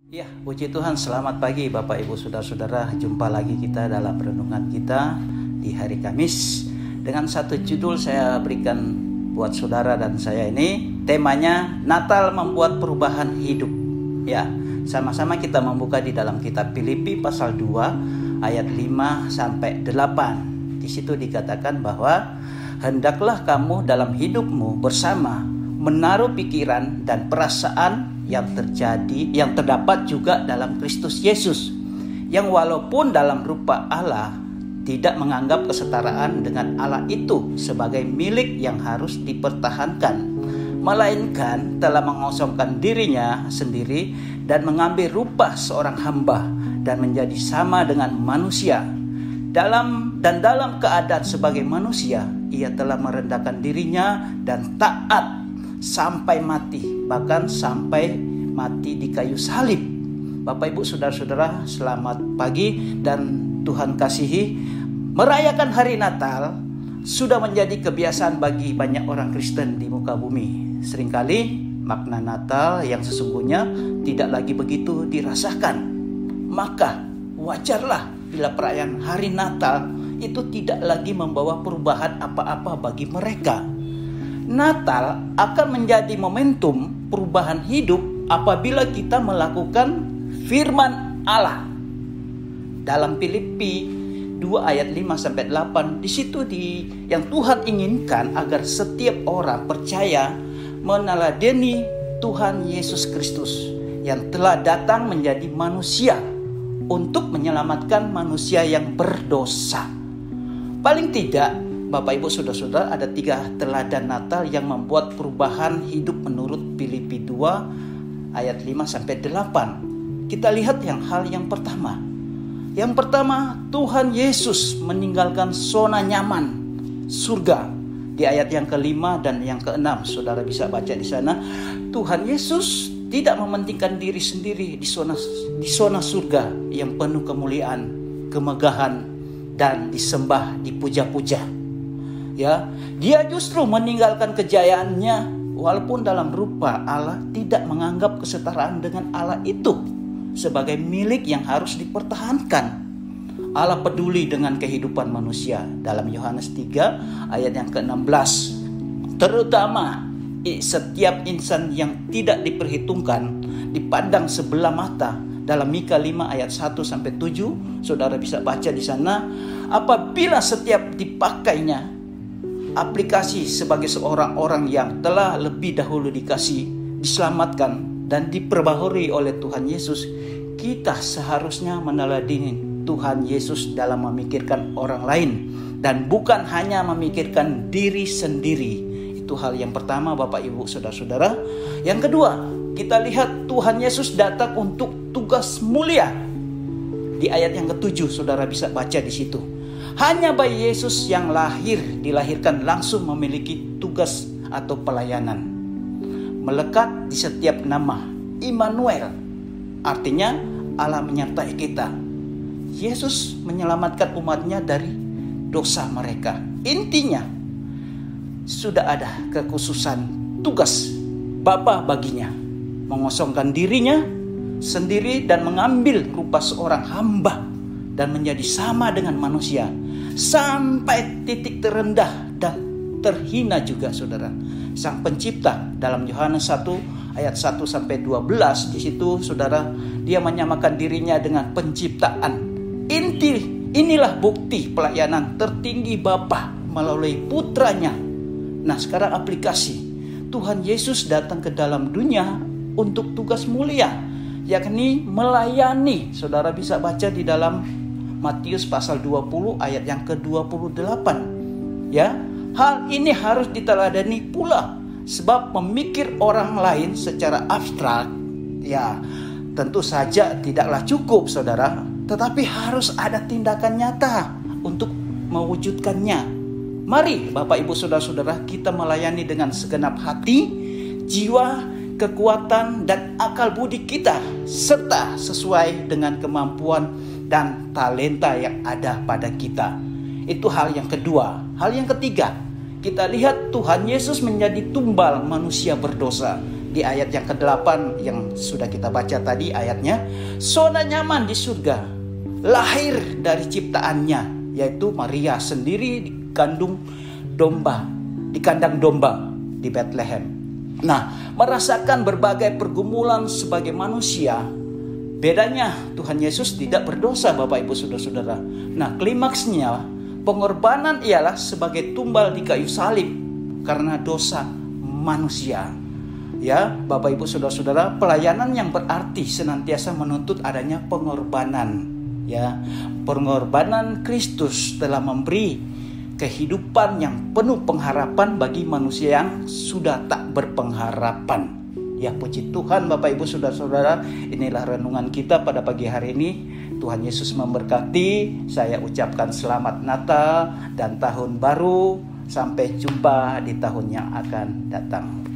Ya, puji Tuhan, selamat pagi Bapak Ibu Saudara-saudara. Jumpa lagi kita dalam renungan kita di hari Kamis. Dengan satu judul saya berikan buat saudara dan saya ini. Temanya Natal membuat perubahan hidup. Ya, sama-sama kita membuka di dalam kitab Filipi pasal 2 ayat 5 sampai 8. Di situ dikatakan bahwa hendaklah kamu dalam hidupmu bersama menaruh pikiran dan perasaan yang terdapat juga dalam Kristus Yesus, yang walaupun dalam rupa Allah tidak menganggap kesetaraan dengan Allah itu sebagai milik yang harus dipertahankan, melainkan telah mengosongkan dirinya sendiri dan mengambil rupa seorang hamba dan menjadi sama dengan manusia. Dalam keadaan sebagai manusia, ia telah merendahkan dirinya dan taat sampai mati, bahkan sampai mati di kayu salib. Bapak Ibu Saudara-saudara, selamat pagi dan Tuhan kasihi. Merayakan hari Natal sudah menjadi kebiasaan bagi banyak orang Kristen di muka bumi. Seringkali makna Natal yang sesungguhnya tidak lagi begitu dirasakan. Maka wajarlah bila perayaan hari Natal itu tidak lagi membawa perubahan apa-apa bagi mereka. Natal akan menjadi momentum perubahan hidup apabila kita melakukan firman Allah. Dalam Filipi 2 ayat 5 sampai 8, di situ yang Tuhan inginkan agar setiap orang percaya meneladani Tuhan Yesus Kristus yang telah datang menjadi manusia untuk menyelamatkan manusia yang berdosa. Paling tidak Bapak Ibu Saudara-saudara, ada 3 teladan Natal yang membuat perubahan hidup menurut Filipi 2 ayat 5 sampai 8. Kita lihat hal yang pertama. Yang pertama, Tuhan Yesus meninggalkan zona nyaman surga. Di ayat yang ke-5 dan yang ke-6, saudara bisa baca di sana. Tuhan Yesus tidak mementingkan diri sendiri di zona surga yang penuh kemuliaan, kemegahan, dan disembah, dipuja-puja. Ya, dia justru meninggalkan kejayaannya walaupun dalam rupa Allah tidak menganggap kesetaraan dengan Allah itu sebagai milik yang harus dipertahankan. Allah peduli dengan kehidupan manusia dalam Yohanes 3 ayat yang ke-16. Terutama setiap insan yang tidak diperhitungkan dipandang sebelah mata. Dalam Mika 5 ayat 1 sampai 7, saudara bisa baca di sana. Apabila setiap dipakainya aplikasi sebagai seorang orang yang telah lebih dahulu diselamatkan dan diperbaharui oleh Tuhan Yesus, kita seharusnya meneladani Tuhan Yesus dalam memikirkan orang lain dan bukan hanya memikirkan diri sendiri. Itu hal yang pertama Bapak Ibu Saudara-saudara. Yang kedua, kita lihat Tuhan Yesus datang untuk tugas mulia. Di ayat yang ke-7 saudara bisa baca di situ. Hanya bayi Yesus yang dilahirkan langsung memiliki tugas atau pelayanan. Melekat di setiap nama, Immanuel, artinya Allah menyertai kita. Yesus menyelamatkan umatnya dari dosa mereka. Intinya, sudah ada kekhususan tugas Bapa baginya. Mengosongkan dirinya sendiri dan mengambil rupa seorang hamba dan menjadi sama dengan manusia sampai titik terendah dan terhina juga saudara. Sang pencipta dalam Yohanes 1 ayat 1 sampai 12, di situ saudara, dia menyamakan dirinya dengan penciptaan. Inilah bukti pelayanan tertinggi Bapa melalui putranya. Nah, sekarang aplikasi. Tuhan Yesus datang ke dalam dunia untuk tugas mulia, yakni melayani. Saudara bisa baca di dalam Matius pasal 20 ayat yang ke-28. Ya, hal ini harus diteladani pula, sebab memikir orang lain secara abstrak, ya, tentu saja tidaklah cukup saudara, tetapi harus ada tindakan nyata untuk mewujudkannya. Mari Bapak Ibu Saudara-saudara, kita melayani dengan segenap hati, jiwa, kekuatan dan akal budi kita, serta sesuai dengan kemampuan dan talenta yang ada pada kita. Itu hal yang kedua. Hal yang ketiga, kita lihat Tuhan Yesus menjadi tumbal manusia berdosa. di ayat yang ke-8 yang sudah kita baca tadi ayatnya. Zona nyaman di surga, lahir dari ciptaannya, yaitu Maria sendiri di kandang domba di Bethlehem. Nah, merasakan berbagai pergumulan sebagai manusia. Bedanya Tuhan Yesus tidak berdosa, Bapak Ibu Saudara-saudara. Nah, klimaksnya pengorbanan ialah sebagai tumbal di kayu salib karena dosa manusia. Ya, Bapak Ibu Saudara-saudara, pelayanan yang berarti senantiasa menuntut adanya pengorbanan. Ya, pengorbanan Kristus telah memberi kehidupan yang penuh pengharapan bagi manusia yang sudah tak berpengharapan. Ya, puji Tuhan Bapak Ibu Saudara-saudara, inilah renungan kita pada pagi hari ini. Tuhan Yesus memberkati. Saya ucapkan selamat Natal dan tahun baru. Sampai jumpa di tahun yang akan datang.